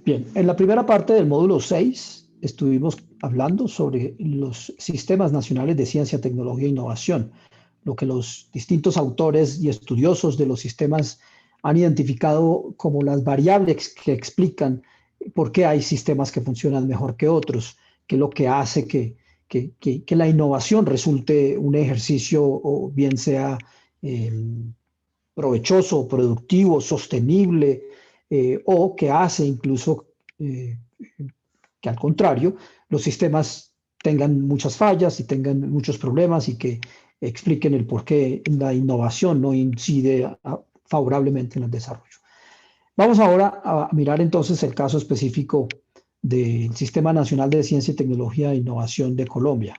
Bien, en la primera parte del módulo 6 estuvimos hablando sobre los sistemas nacionales de ciencia, tecnología e innovación, lo que los distintos autores y estudiosos de los sistemas han identificado como las variables que explican por qué hay sistemas que funcionan mejor que otros, qué es lo que hace que la innovación resulte un ejercicio o bien sea eh, provechoso, productivo, sostenible, o que hace incluso eh, que al contrario, los sistemas tengan muchas fallas y tengan muchos problemas y que expliquen el por qué la innovación no incide favorablemente en el desarrollo. Vamos ahora a mirar entonces el caso específico del Sistema Nacional de Ciencia y Tecnología e Innovación de Colombia.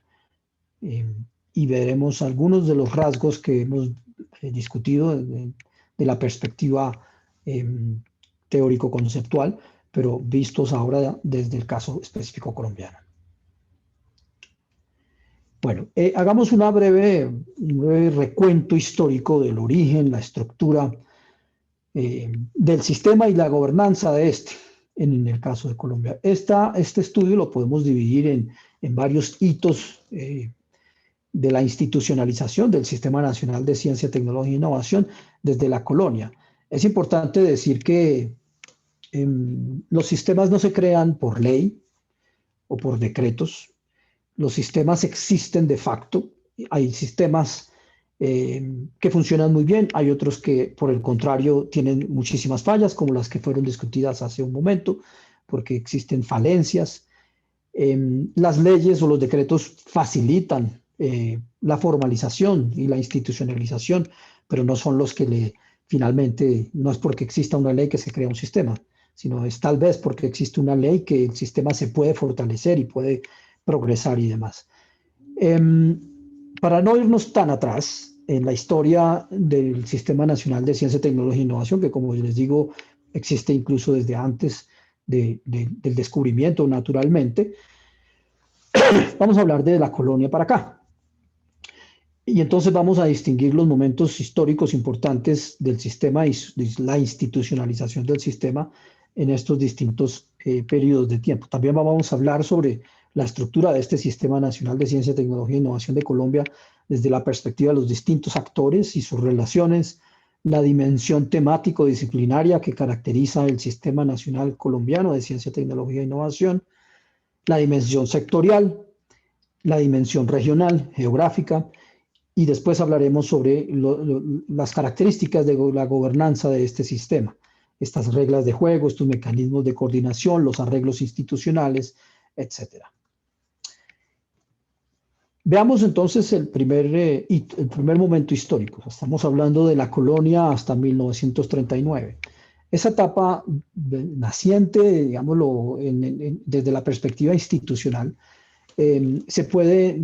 Eh, y veremos algunos de los rasgos que hemos discutido de la perspectiva eh, teórico-conceptual, pero vistos ahora desde el caso específico colombiano. Bueno, hagamos un breve recuento histórico del origen, la estructura del sistema y la gobernanza de este, en el caso de Colombia. Este estudio lo podemos dividir en varios hitos de la institucionalización del Sistema Nacional de Ciencia, Tecnología e Innovación desde la colonia. Es importante decir que los sistemas no se crean por ley o por decretos. Los sistemas existen de facto. Hay sistemas que funcionan muy bien, hay otros que, por el contrario, tienen muchísimas fallas, como las que fueron discutidas hace un momento, porque existen falencias. Las leyes o los decretos facilitan la formalización y la institucionalización, pero no son los que finalmente, no es porque exista una ley que se crea un sistema, sino es tal vez porque existe una ley que el sistema se puede fortalecer y puede progresar y demás. Para no irnos tan atrás en la historia del Sistema Nacional de Ciencia, Tecnología e Innovación, que como les digo, existe incluso desde antes del descubrimiento naturalmente, vamos a hablar de la colonia para acá. Y entonces vamos a distinguir los momentos históricos importantes del sistema y la institucionalización del sistema en estos distintos periodos de tiempo. También vamos a hablar sobre la estructura de este Sistema Nacional de Ciencia, Tecnología e Innovación de Colombia desde la perspectiva de los distintos actores y sus relaciones, la dimensión temático-disciplinaria que caracteriza el Sistema Nacional Colombiano de Ciencia, Tecnología e Innovación, la dimensión sectorial, la dimensión regional, geográfica, y después hablaremos sobre las características de la gobernanza de este sistema, estas reglas de juego, estos mecanismos de coordinación, los arreglos institucionales, etc. Veamos entonces el primer momento histórico. Estamos hablando de la colonia hasta 1939. Esa etapa naciente, digámoslo, desde la perspectiva institucional, se puede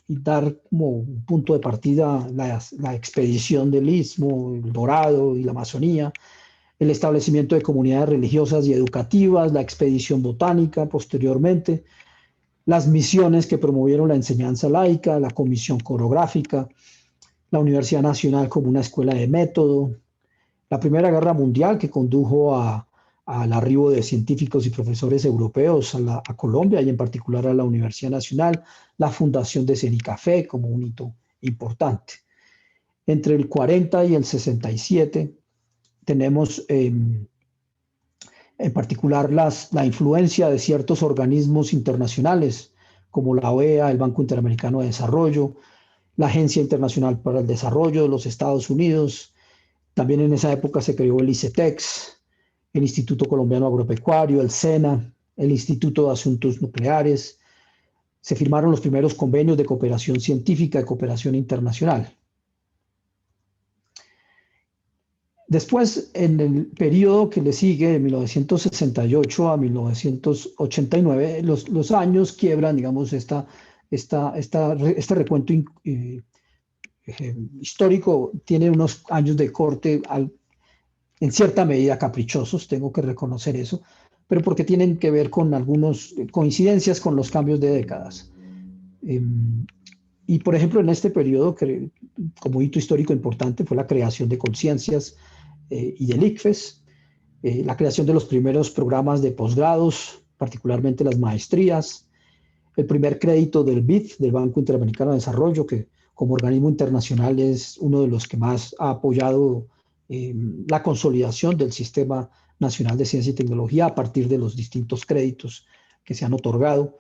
dar como un punto de partida la expedición del Istmo, el Dorado y la Amazonía, el establecimiento de comunidades religiosas y educativas, la expedición botánica posteriormente, las misiones que promovieron la enseñanza laica, la comisión coreográfica, la Universidad Nacional como una escuela de método, la Primera Guerra Mundial que condujo al arribo de científicos y profesores europeos a Colombia y en particular a la Universidad Nacional, la fundación de Cenicafé como un hito importante. Entre el 40 y el 67 tenemos en particular la influencia de ciertos organismos internacionales como la OEA, el Banco Interamericano de Desarrollo, la Agencia Internacional para el Desarrollo de los Estados Unidos. También en esa época se creó el ICETEX, el Instituto Colombiano Agropecuario, el SENA, el Instituto de Asuntos Nucleares. Se firmaron los primeros convenios de cooperación científica y cooperación internacional. Después, en el periodo que le sigue, de 1968 a 1989, los años quiebran, digamos, este recuento histórico tiene unos años de corte en cierta medida caprichosos, tengo que reconocer eso, pero porque tienen que ver con algunas coincidencias con los cambios de décadas. Y por ejemplo, en este periodo, como hito histórico importante, fue la creación de conciencias y del ICFES. la creación de los primeros programas de posgrados, particularmente las maestrías, el primer crédito del BID, del Banco Interamericano de Desarrollo, que como organismo internacional es uno de los que más ha apoyado la consolidación del Sistema Nacional de Ciencia y Tecnología a partir de los distintos créditos que se han otorgado,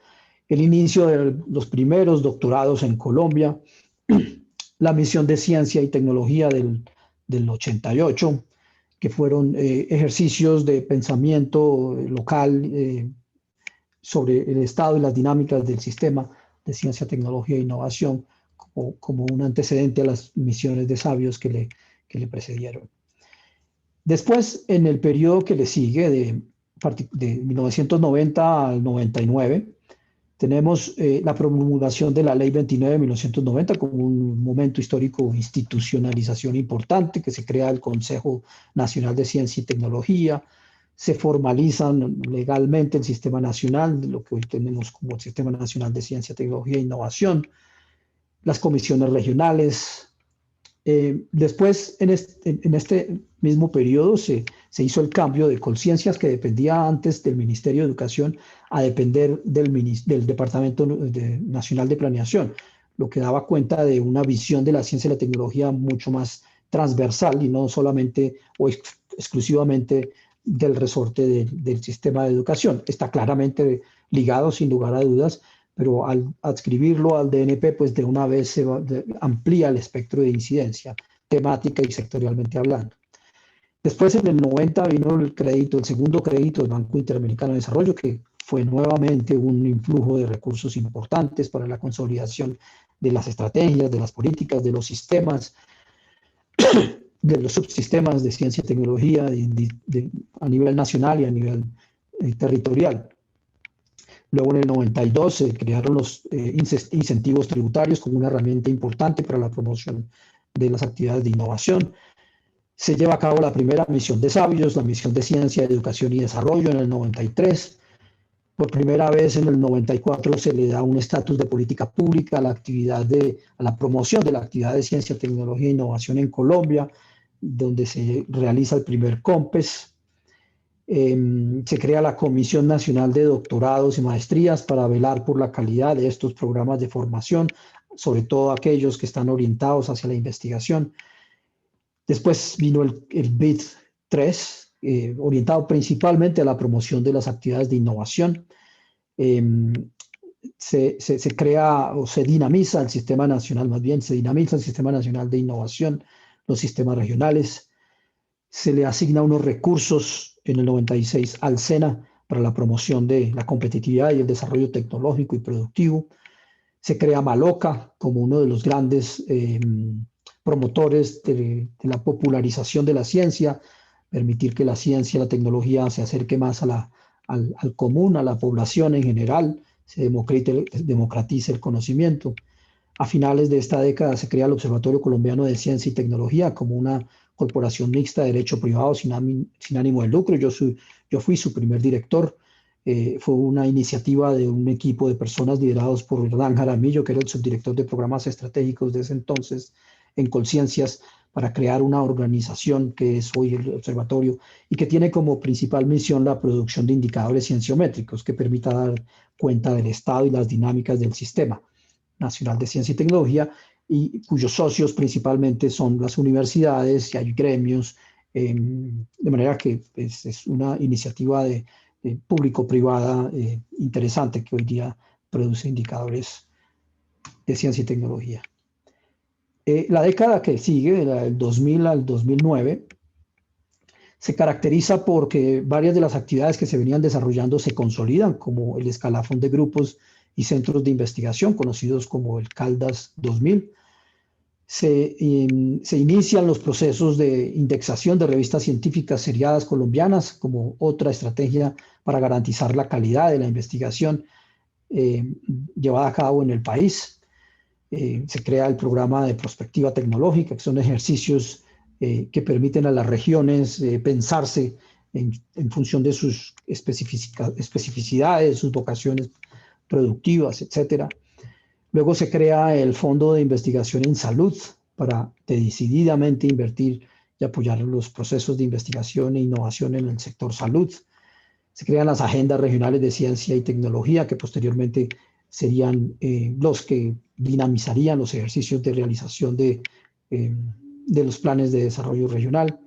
el inicio de los primeros doctorados en Colombia, la misión de ciencia y tecnología del 88, que fueron ejercicios de pensamiento local sobre el estado y las dinámicas del sistema de ciencia, tecnología e innovación, como un antecedente a las misiones de sabios que le precedieron. Después, en el periodo que le sigue, de 1990 al 99, tenemos la promulgación de la Ley 29 de 1990 como un momento histórico de institucionalización importante, que se crea el Consejo Nacional de Ciencia y Tecnología, se formalizan legalmente el Sistema Nacional, lo que hoy tenemos como el Sistema Nacional de Ciencia, Tecnología e Innovación, las comisiones regionales. Después, en este mismo periodo, se hizo el cambio de Colciencias, que dependía antes del Ministerio de Educación, a depender del Departamento Nacional de Planeación, lo que daba cuenta de una visión de la ciencia y la tecnología mucho más transversal y no solamente o exclusivamente del resorte del sistema de educación. Está claramente ligado, sin lugar a dudas, pero al adscribirlo al DNP, pues de una vez amplía el espectro de incidencia temática y sectorialmente hablando. Después, en el 90, vino el segundo crédito del Banco Interamericano de Desarrollo, que fue nuevamente un influjo de recursos importantes para la consolidación de las estrategias, de las políticas, de los sistemas, de los subsistemas de ciencia y tecnología a nivel nacional y a nivel territorial. Luego, en el 92, se crearon los incentivos tributarios como una herramienta importante para la promoción de las actividades de innovación. Se lleva a cabo la primera misión de sabios, la misión de ciencia, educación y desarrollo en el 93. Por primera vez en el 94 se le da un estatus de política pública a la promoción de la actividad de ciencia, tecnología e innovación en Colombia, donde se realiza el primer COMPES. Se crea la Comisión Nacional de Doctorados y Maestrías para velar por la calidad de estos programas de formación, sobre todo aquellos que están orientados hacia la investigación. Después vino el BID 3, orientado principalmente a la promoción de las actividades de innovación. Se crea o se dinamiza el Sistema Nacional, más bien se dinamiza el Sistema Nacional de Innovación, los sistemas regionales. Se le asigna unos recursos en el 96 al SENA para la promoción de la competitividad y el desarrollo tecnológico y productivo. Se crea Maloca como uno de los grandes promotores de la popularización de la ciencia, permitir que la ciencia y la tecnología se acerque más al común, a la población en general, se democratice el conocimiento. A finales de esta década se crea el Observatorio Colombiano de Ciencia y Tecnología como una corporación mixta de derecho privado sin ánimo de lucro. Yo fui su primer director. Fue una iniciativa de un equipo de personas liderados por Hernán Jaramillo, que era el subdirector de programas estratégicos de ese entonces en Colciencias, para crear una organización que es hoy el observatorio y que tiene como principal misión la producción de indicadores cienciométricos que permita dar cuenta del estado y las dinámicas del Sistema Nacional de Ciencia y Tecnología, y cuyos socios principalmente son las universidades y hay gremios, de manera que es una iniciativa público-privada interesante que hoy día produce indicadores de ciencia y tecnología. La década que sigue, del 2000 al 2009, se caracteriza porque varias de las actividades que se venían desarrollando se consolidan, como el escalafón de grupos y centros de investigación, conocidos como el CALDAS 2000. Se inician los procesos de indexación de revistas científicas seriadas colombianas como otra estrategia para garantizar la calidad de la investigación llevada a cabo en el país. Se crea el programa de prospectiva tecnológica, que son ejercicios que permiten a las regiones pensarse en función de sus especificidades, sus vocaciones productivas, etcétera. Luego se crea el Fondo de Investigación en Salud para decididamente invertir y apoyar los procesos de investigación e innovación en el sector salud. Se crean las agendas regionales de ciencia y tecnología, que posteriormente serían los que dinamizarían los ejercicios de realización de los planes de desarrollo regional.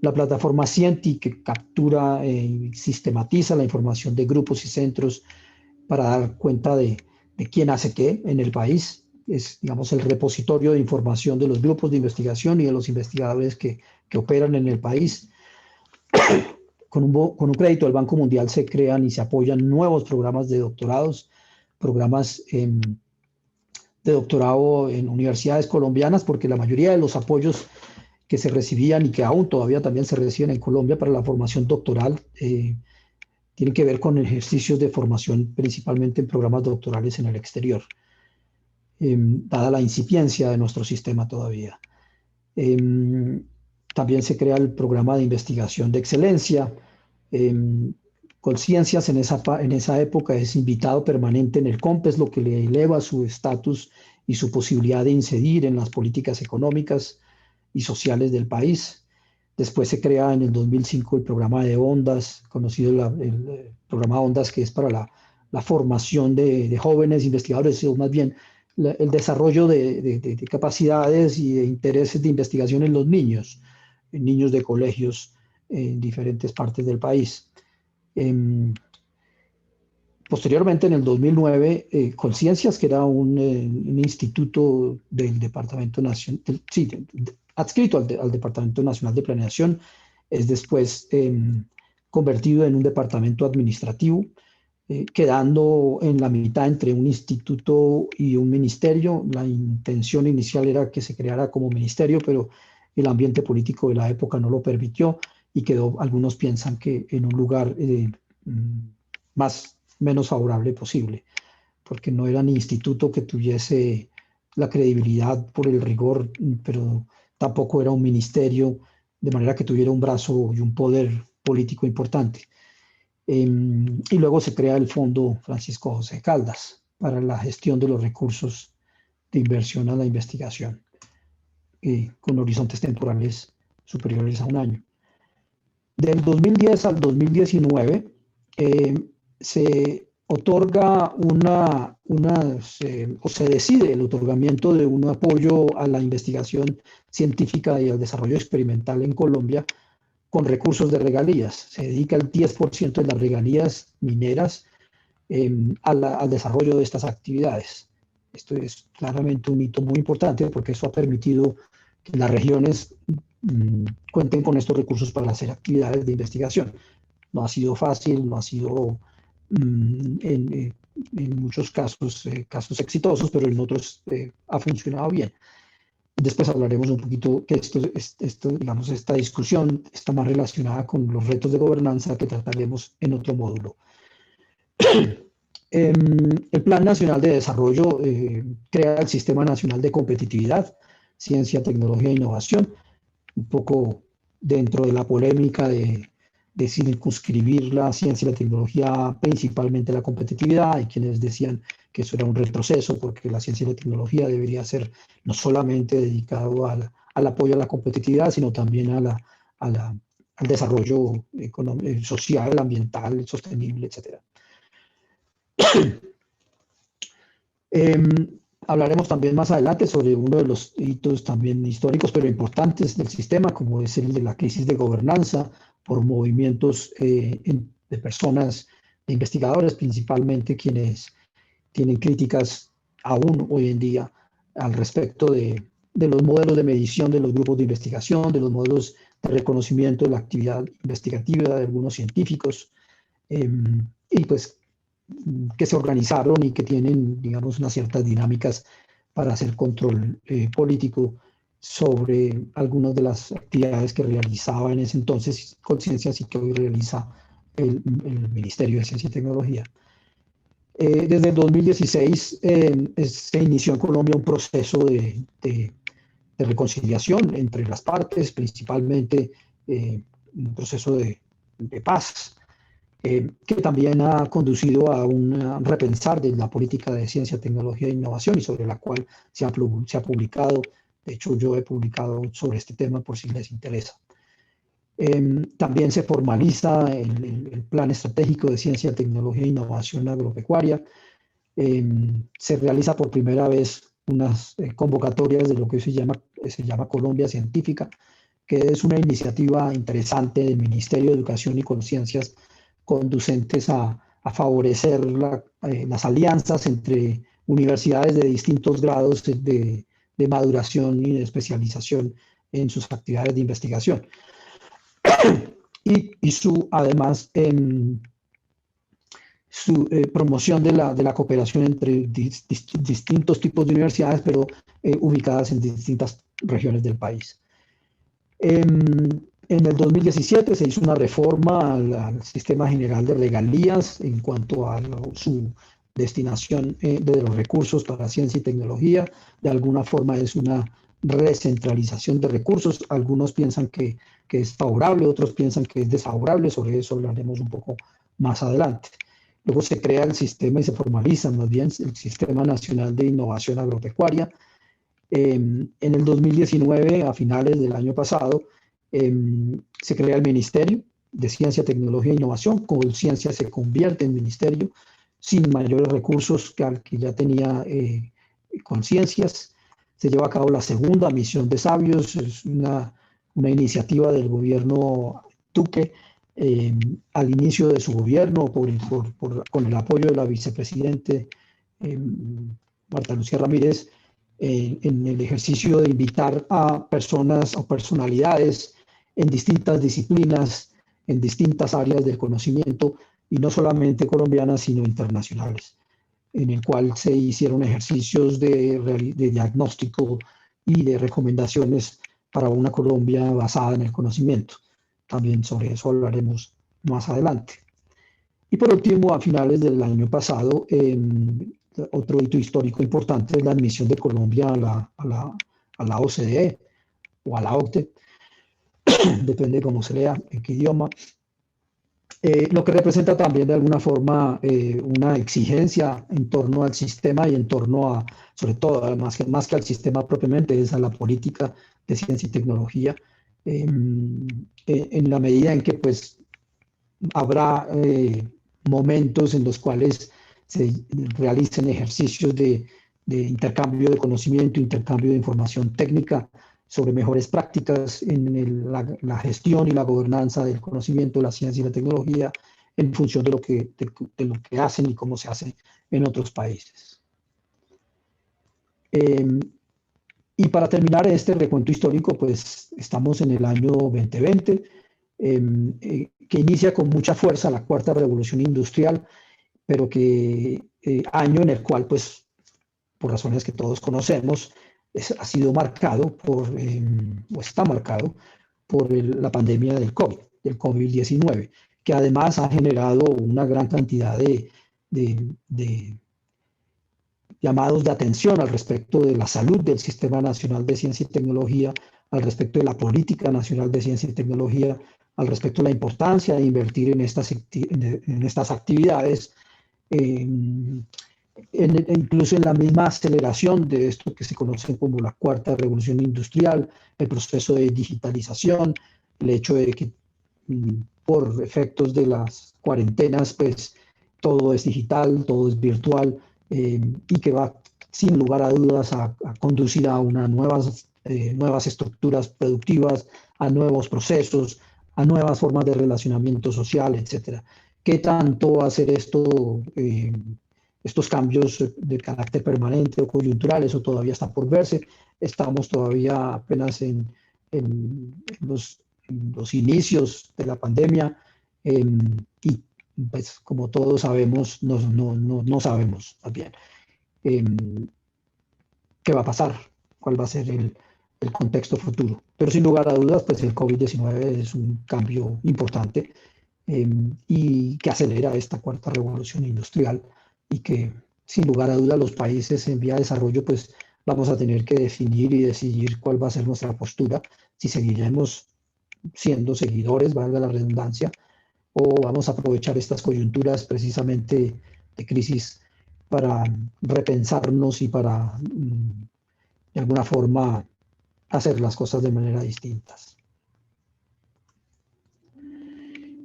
La plataforma Cienti, que captura y sistematiza la información de grupos y centros para dar cuenta de quién hace qué en el país. Es, digamos, el repositorio de información de los grupos de investigación y de los investigadores que operan en el país. Con un crédito del Banco Mundial se crean y se apoyan nuevos programas de doctorados, programas de doctorado en universidades colombianas, porque la mayoría de los apoyos que se recibían y que aún todavía también se reciben en Colombia para la formación doctoral tienen que ver con ejercicios de formación principalmente en programas doctorales en el exterior, dada la incipiencia de nuestro sistema todavía. También se crea el programa de investigación de excelencia. Colciencias en esa época es invitado permanente en el COMPES, lo que le eleva su estatus y su posibilidad de incidir en las políticas económicas y sociales del país. Después se crea en el 2005 el programa de Ondas, conocido el programa Ondas, que es para la formación de jóvenes investigadores, o más bien el desarrollo de capacidades y de intereses de investigación en los niños de colegios en diferentes partes del país. Posteriormente, en el 2009, Colciencias, que era un instituto del Departamento Nacional, adscrito al Departamento Nacional de Planeación, es después convertido en un departamento administrativo, quedando en la mitad entre un instituto y un ministerio. La intención inicial era que se creara como ministerio, pero el ambiente político de la época no lo permitió y quedó, algunos piensan que en un lugar menos favorable posible, porque no era ni instituto que tuviese la credibilidad por el rigor, pero tampoco era un ministerio, de manera que tuviera un brazo y un poder político importante. Y luego se crea el Fondo Francisco José Caldas para la gestión de los recursos de inversión a la investigación, con horizontes temporales superiores a un año. Del 2010 al 2019 se otorga o se decide el otorgamiento de un apoyo a la investigación científica y al desarrollo experimental en Colombia con recursos de regalías. Se dedica el 10% de las regalías mineras al desarrollo de estas actividades. Esto es claramente un hito muy importante porque eso ha permitido que las regiones cuenten con estos recursos para hacer actividades de investigación. No ha sido fácil, no ha sido en muchos casos exitosos, pero en otros ha funcionado bien. Después hablaremos un poquito que digamos, esta discusión está más relacionada con los retos de gobernanza que trataremos en otro módulo. El Plan Nacional de Desarrollo crea el Sistema Nacional de Competitividad, Ciencia, Tecnología e Innovación, un poco dentro de la polémica de circunscribir la ciencia y la tecnología principalmente la competitividad. Hay quienes decían que eso era un retroceso porque la ciencia y la tecnología debería ser no solamente dedicado al apoyo a la competitividad, sino también al desarrollo social, ambiental, sostenible, etc. Hablaremos también más adelante sobre uno de los hitos también históricos, pero importantes del sistema, como es el de la crisis de gobernanza por movimientos de personas, de investigadores, principalmente quienes tienen críticas aún hoy en día al respecto de los modelos de medición de los grupos de investigación, de los modelos de reconocimiento de la actividad investigativa de algunos científicos, y pues que se organizaron y que tienen, digamos, unas ciertas dinámicas para hacer control político sobre algunas de las actividades que realizaba en ese entonces Colciencias y que hoy realiza el Ministerio de Ciencia y Tecnología. Desde el 2016 se inició en Colombia un proceso de reconciliación entre las partes, principalmente un proceso de paz, que también ha conducido a un repensar de la política de ciencia, tecnología e innovación y sobre la cual se ha publicado De hecho, yo he publicado sobre este tema por si les interesa. También se formaliza el Plan Estratégico de Ciencia, Tecnología e Innovación Agropecuaria. Se realiza por primera vez unas convocatorias de lo que se llama Colombia Científica, que es una iniciativa interesante del Ministerio de Educación y Conciencias conducentes a favorecer las alianzas entre universidades de distintos grados de maduración y de especialización en sus actividades de investigación. Y además, su promoción de la cooperación entre distintos tipos de universidades, pero ubicadas en distintas regiones del país. En el 2017 se hizo una reforma al Sistema General de Regalías en cuanto a su destinación de los recursos para ciencia y tecnología. De alguna forma es una recentralización de recursos. Algunos piensan que es favorable, otros piensan que es desfavorable. Sobre eso hablaremos un poco más adelante. Luego se crea el sistema y se formaliza más bien el Sistema Nacional de Innovación Agropecuaria. En el 2019, a finales del año pasado, se crea el Ministerio de Ciencia, Tecnología e Innovación. Conciencia se convierte en ministerio sin mayores recursos que al que ya tenía Conciencias. Se lleva a cabo la segunda misión de sabios, es una iniciativa del gobierno Duque al inicio de su gobierno con el apoyo de la vicepresidente Marta Lucía Ramírez, en el ejercicio de invitar a personas o personalidades en distintas disciplinas, en distintas áreas del conocimiento, y no solamente colombianas, sino internacionales, en el cual se hicieron ejercicios de diagnóstico y de recomendaciones para una Colombia basada en el conocimiento. También sobre eso hablaremos más adelante. Y por último, a finales del año pasado, otro hito histórico importante es la admisión de Colombia a la OCDE o a la OCDE, depende de cómo se lea, en qué idioma, lo que representa también de alguna forma una exigencia en torno al sistema y en torno a, sobre todo, más que al sistema propiamente, es a la política de ciencia y tecnología, en la medida en que pues habrá momentos en los cuales se realicen ejercicios de intercambio de conocimiento, intercambio de información técnica sobre mejores prácticas en la gestión y la gobernanza del conocimiento, la ciencia y la tecnología en función de lo que hacen y cómo se hace en otros países. Y para terminar este recuento histórico, pues estamos en el año 2020, que inicia con mucha fuerza la cuarta revolución industrial, pero año en el cual, pues, por razones que todos conocemos, ha sido marcado o está marcado por la pandemia del COVID-19, que además ha generado una gran cantidad de llamados de atención al respecto de la salud del Sistema Nacional de Ciencia y Tecnología, al respecto de la Política Nacional de Ciencia y Tecnología, al respecto de la importancia de invertir en estas actividades, incluso en la misma aceleración de esto que se conoce como la cuarta revolución industrial, el proceso de digitalización, el hecho de que por efectos de las cuarentenas, pues todo es digital, todo es virtual, y que va sin lugar a dudas a conducir a nuevas estructuras productivas, a nuevos procesos, a nuevas formas de relacionamiento social, etc. ¿Qué tanto va a ser esto, estos cambios de carácter permanente o coyuntural? Eso todavía está por verse. Estamos todavía apenas en los inicios de la pandemia, y pues como todos sabemos, no sabemos también qué va a pasar, cuál va a ser el contexto futuro. Pero sin lugar a dudas, pues el COVID-19 es un cambio importante, y que acelera esta cuarta revolución industrial, y que sin lugar a dudas los países en vía de desarrollo pues vamos a tener que definir y decidir cuál va a ser nuestra postura, si seguiremos siendo seguidores, valga la redundancia, o vamos a aprovechar estas coyunturas precisamente de crisis para repensarnos y para de alguna forma hacer las cosas de manera distintas.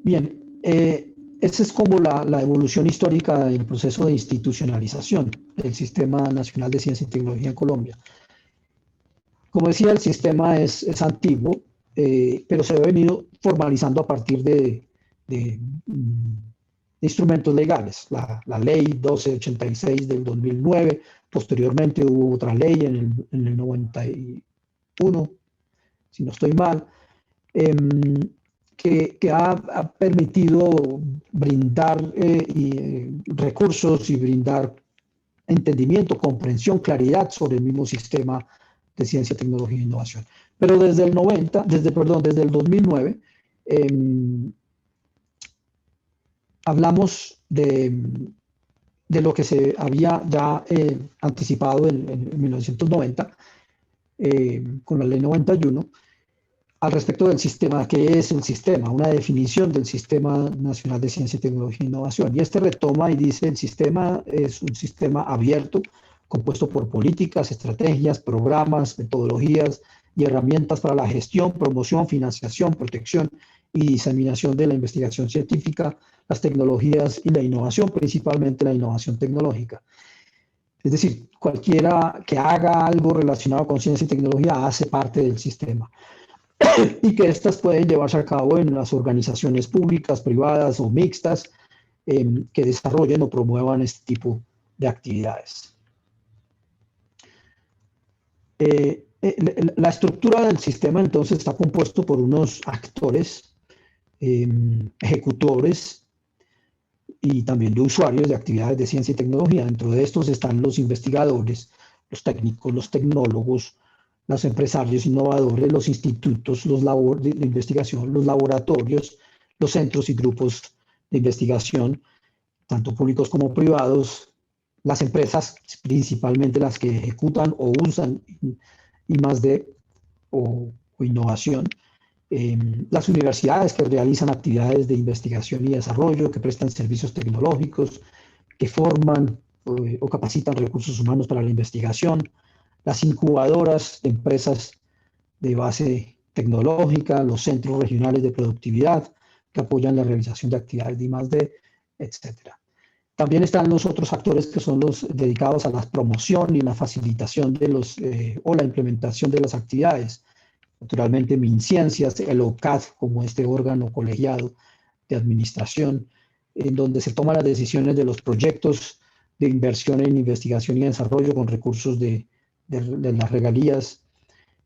Bien, esa es como la evolución histórica del proceso de institucionalización del Sistema Nacional de Ciencia y Tecnología en Colombia. Como decía, el sistema es antiguo, pero se ha venido formalizando a partir de instrumentos legales. La ley 1286 del 2009, posteriormente hubo otra ley en el 91, si no estoy mal, que ha permitido brindar recursos y brindar entendimiento, comprensión, claridad sobre el mismo sistema de ciencia, tecnología e innovación. Pero desde el 2009, hablamos de lo que se había ya anticipado en 1990 con la ley 91 al respecto del sistema. ¿Qué es el sistema? Una definición del Sistema Nacional de Ciencia, Tecnología e Innovación. Y este retoma y dice: el sistema es un sistema abierto, compuesto por políticas, estrategias, programas, metodologías y herramientas para la gestión, promoción, financiación, protección y diseminación de la investigación científica, las tecnologías y la innovación, principalmente la innovación tecnológica. Es decir, cualquiera que haga algo relacionado con ciencia y tecnología hace parte del sistema. Y que estas pueden llevarse a cabo en las organizaciones públicas, privadas o mixtas que desarrollen o promuevan este tipo de actividades. La estructura del sistema entonces está compuesto por unos actores, ejecutores y también de usuarios de actividades de ciencia y tecnología. Dentro de estos están los investigadores, los técnicos, los tecnólogos, los empresarios innovadores, los institutos, de investigación, los laboratorios, los centros y grupos de investigación, tanto públicos como privados, las empresas, principalmente las que ejecutan o usan I+D o innovación, las universidades que realizan actividades de investigación y desarrollo, que prestan servicios tecnológicos, que forman o capacitan recursos humanos para la investigación, las incubadoras de empresas de base tecnológica, los centros regionales de productividad que apoyan la realización de actividades de I+D, etc. También están los otros actores que son los dedicados a la promoción y la facilitación de o la implementación de las actividades. Naturalmente, MinCiencias, el OCAD, como este órgano colegiado de administración, en donde se toman las decisiones de los proyectos de inversión en investigación y desarrollo con recursos de las regalías,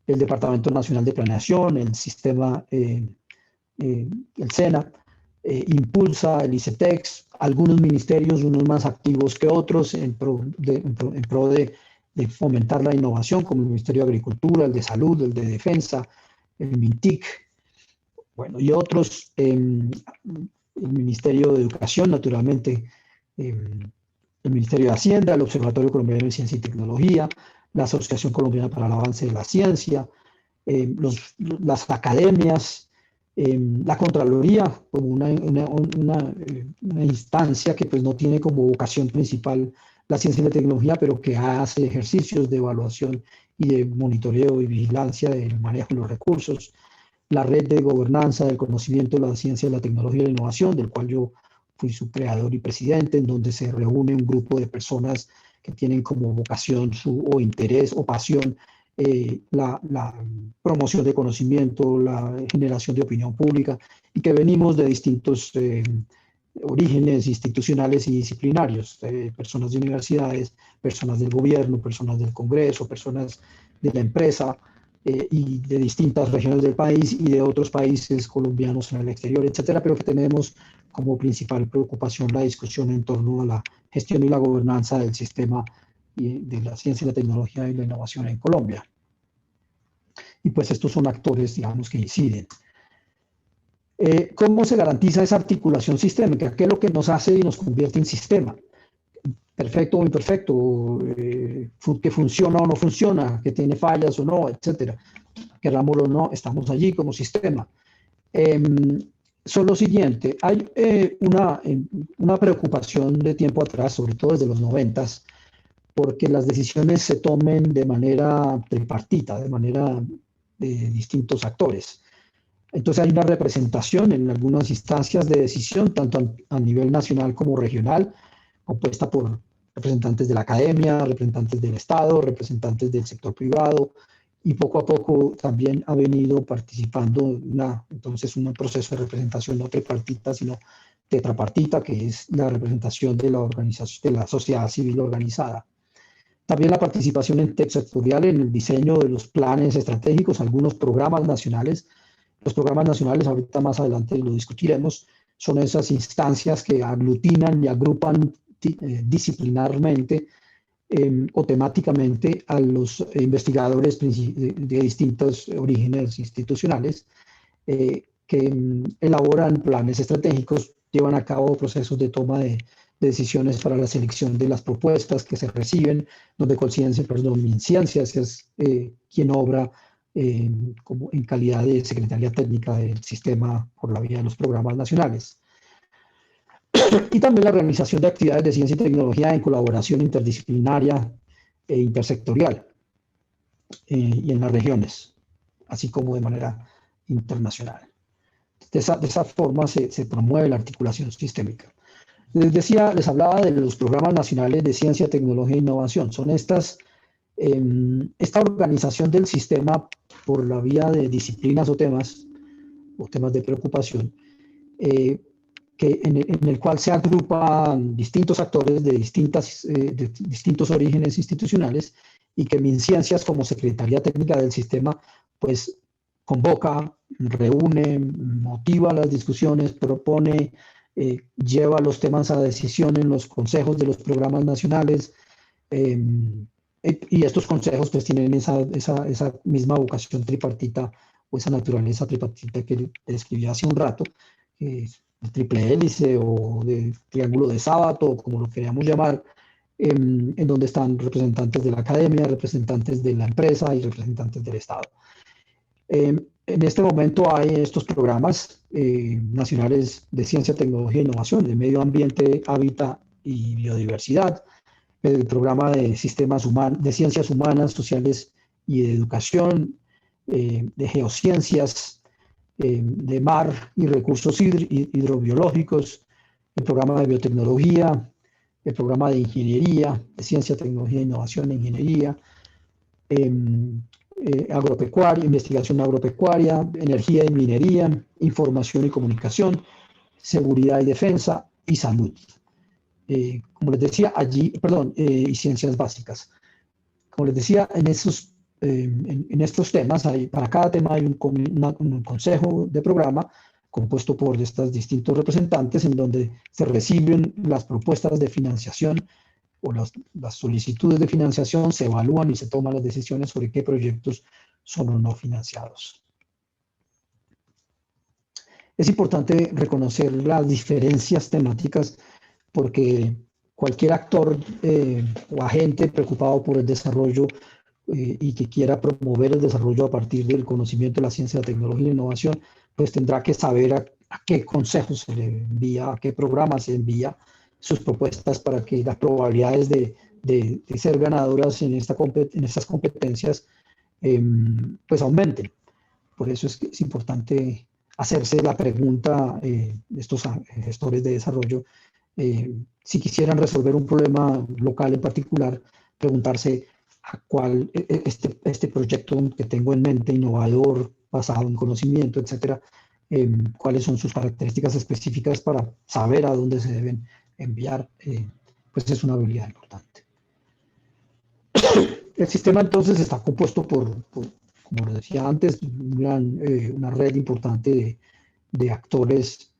el Departamento Nacional de Planeación, el sistema, el SENA, impulsa el ICETEX, algunos ministerios, unos más activos que otros, en pro de fomentar la innovación, como el Ministerio de Agricultura, el de Salud, el de Defensa, el MINTIC, bueno, y otros, el Ministerio de Educación, naturalmente, el Ministerio de Hacienda, el Observatorio Colombiano de Ciencia y Tecnología, la Asociación Colombiana para el Avance de la Ciencia, las academias, la Contraloría como una instancia que pues no tiene como vocación principal la ciencia y la tecnología, pero que hace ejercicios de evaluación y de monitoreo y vigilancia del manejo de los recursos, la Red de Gobernanza del Conocimiento de la Ciencia, la Tecnología y la Innovación, del cual yo fui su creador y presidente, en donde se reúne un grupo de personas que tienen como vocación o interés o pasión la promoción de conocimiento, la generación de opinión pública, y que venimos de distintos orígenes institucionales y disciplinarios, personas de universidades, personas del gobierno, personas del Congreso, personas de la empresa y de distintas regiones del país y de otros países colombianos en el exterior, etcétera, pero que tenemos como principal preocupación la discusión en torno a la gestión y la gobernanza del sistema de la ciencia, la tecnología y la innovación en Colombia. Y pues estos son actores, digamos, que inciden. ¿Cómo se garantiza esa articulación sistémica? ¿Qué es lo que nos hace y nos convierte en sistema? Perfecto o imperfecto, que funciona o no funciona, que tiene fallas o no, etcétera. Querámoslo o no, estamos allí como sistema. Son lo siguiente, hay una preocupación de tiempo atrás, sobre todo desde los 90s, porque las decisiones se tomen de manera tripartita, de manera de distintos actores. Entonces hay una representación en algunas instancias de decisión, tanto a nivel nacional como regional, compuesta por representantes de la academia, representantes del Estado, representantes del sector privado, y poco a poco también ha venido participando entonces un proceso de representación no tripartita, sino tetrapartita, que es la representación de la organización, de la sociedad civil organizada. También la participación sectorial en el diseño de los planes estratégicos, algunos programas nacionales. Los programas nacionales, ahorita más adelante lo discutiremos, son esas instancias que aglutinan y agrupan disciplinarmente o temáticamente a los investigadores de distintos orígenes institucionales que elaboran planes estratégicos, llevan a cabo procesos de toma de decisiones para la selección de las propuestas que se reciben, donde MinCiencias es quien obra como en calidad de Secretaría Técnica del sistema por la vía de los programas nacionales. Y también la realización de actividades de ciencia y tecnología en colaboración interdisciplinaria e intersectorial y en las regiones, así como de manera internacional. De esa forma se promueve la articulación sistémica. Les hablaba de los programas nacionales de ciencia, tecnología e innovación. Son esta organización del sistema por la vía de disciplinas o temas de preocupación, en el cual se agrupan distintos actores de distintos orígenes institucionales y que MinCiencias, como Secretaría Técnica del Sistema, pues convoca, reúne, motiva las discusiones, propone, lleva los temas a decisión en los consejos de los programas nacionales, y estos consejos pues tienen esa misma vocación tripartita o esa naturaleza tripartita que describí hace un rato, de triple hélice o de triángulo de sábado, como lo queríamos llamar, en donde están representantes de la academia, representantes de la empresa y representantes del Estado. En este momento hay estos programas nacionales de ciencia, tecnología e innovación, de medio ambiente, hábitat y biodiversidad, el programa de de ciencias humanas, sociales y de educación, de geociencias, de mar y recursos hidrobiológicos, el programa de biotecnología, el programa de ingeniería, de ciencia, tecnología, innovación e ingeniería, agropecuaria, investigación agropecuaria, energía y minería, información y comunicación, seguridad y defensa y salud. Como les decía, y ciencias básicas. Como les decía, en estos temas, para cada tema hay un consejo de programa compuesto por estos distintos representantes en donde se reciben las propuestas de financiación o las solicitudes de financiación, se evalúan y se toman las decisiones sobre qué proyectos son o no financiados. Es importante reconocer las diferencias temáticas porque cualquier actor o agente preocupado por el desarrollo y que quiera promover el desarrollo a partir del conocimiento de la ciencia, la tecnología y la innovación, pues tendrá que saber a qué consejos se le envía, a qué programas se envía sus propuestas para que las probabilidades de ser ganadoras en estas competencias pues aumenten. Por eso es importante hacerse la pregunta estos gestores de desarrollo, si quisieran resolver un problema local en particular, preguntarse a cuál este proyecto que tengo en mente, innovador, basado en conocimiento, etcétera, cuáles son sus características específicas para saber a dónde se deben enviar, pues es una habilidad importante. El sistema entonces está compuesto como lo decía antes, una red importante de actores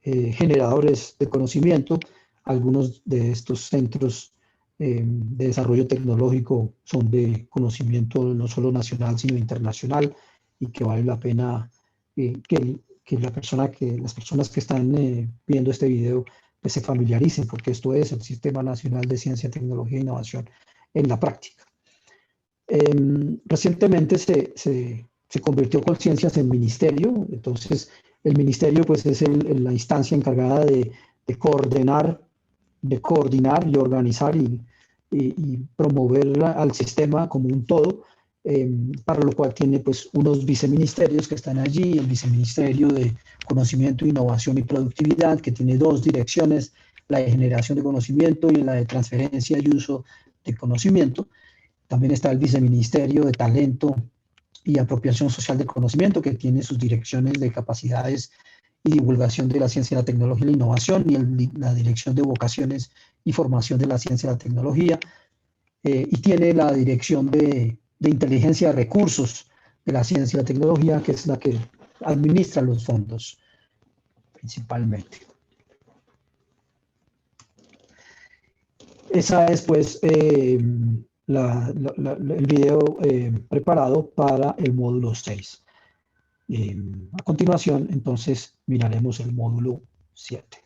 generadores de conocimiento. Algunos de estos centros de desarrollo tecnológico son de conocimiento no solo nacional, sino internacional, y que vale la pena que las personas que están viendo este video pues, se familiaricen, porque esto es el Sistema Nacional de Ciencia, Tecnología e Innovación en la práctica. Recientemente se convirtió Colciencias en ministerio, entonces el ministerio pues, es la instancia encargada de coordinar y organizar y promover al sistema como un todo, para lo cual tiene pues unos viceministerios que están allí, el viceministerio de Conocimiento, Innovación y Productividad, que tiene dos direcciones, la de generación de conocimiento y la de transferencia y uso de conocimiento. También está el viceministerio de Talento y Apropiación Social del Conocimiento, que tiene sus direcciones de capacidades y divulgación de la ciencia, la tecnología y la innovación, y la dirección de vocaciones y formación de la ciencia y la tecnología, y tiene la dirección de inteligencia de recursos de la ciencia y la tecnología, que es la que administra los fondos principalmente. Esa es pues el video preparado para el módulo 6. A continuación, entonces, miraremos el módulo 7.